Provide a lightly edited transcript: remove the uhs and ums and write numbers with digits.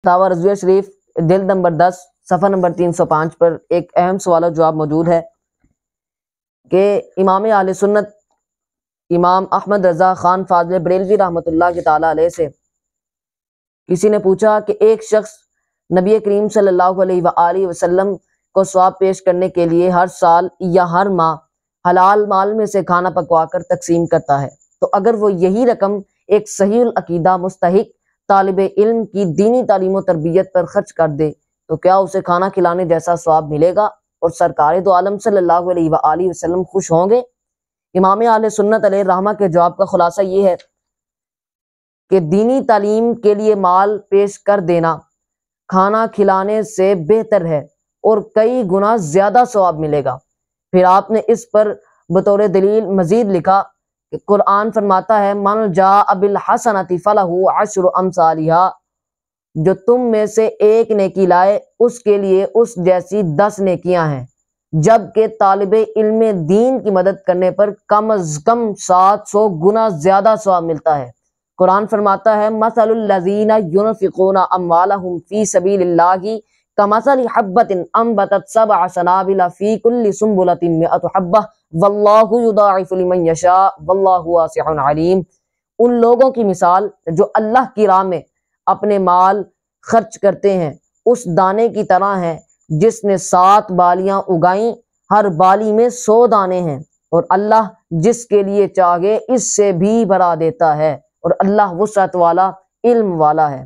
فتاوی رضویہ شریف جلد نمبر 10 صفحہ نمبر 305 پر ایک اہم سوال و جواب موجود ہے کہ امام اہل سنت امام احمد رضا خان فاضل بریلوی رحمۃ اللہ کے تعالیٰ علیہ سے کسی نے پوچھا کہ ایک شخص نبی کریم صلی اللہ علیہ وآلہ وسلم کو ثواب پیش کرنے کے لیے ہر سال یا ہر ماہ حلال مال میں سے کھانا پکوا کر تقسیم کرتا ہے، تو اگر وہ یہی رقم ایک صحیح العقیدہ مستحق طالب علم کی دینی تعلیم و تربیت پر خرچ کر دے تو کیا اسے کھانا کھلانے جیسا ثواب ملے گا اور سرکار دو عالم صلی اللہ علیہ وآلہ وسلم خوش ہوں گے؟ امام اہل سنت علیہ الرحمہ کے جواب کا خلاصہ یہ ہے کہ دینی تعلیم کے لیے مال پیش کر دینا کھانا کھلانے سے بہتر ہے اور کئی گنا زیادہ ثواب ملے گا۔ پھر آپ نے اس پر بطور دلیل مزید لکھا کہ قرآن فرماتا ہے من جاء بالحسنۃ فلہ عشر امثالھا، جو تم میں سے ایک نیکی لائے اس کے لیے اس جیسی 10 نیکیاں ہیں، جبکہ طالب علم دین کی مدد کرنے پر کم از کم 700 گنا زیادہ ثواب ملتا ہے۔ قرآن فرماتا ہے مثل الذین ينفقون اموالهم فی سبیل اللہ کمثل حبۃ انبتت 7 سنابل فی کل سنبلۃ 100 حبۃ واللہ یضاعف لمن یشاء واللہ واسع علیم۔ ان لوگوں کی مثال جو اللہ کی راہ میں اپنے مال خرچ کرتے ہیں اس دانے کی طرح ہے جس نے 7 بالیاں اگائیں، ہر بالی میں 100 دانے ہیں، اور اللہ جس کے لیے چاہے اس سے بھی بڑھا دیتا ہے، اور اللہ وسعت والا علم والا ہے۔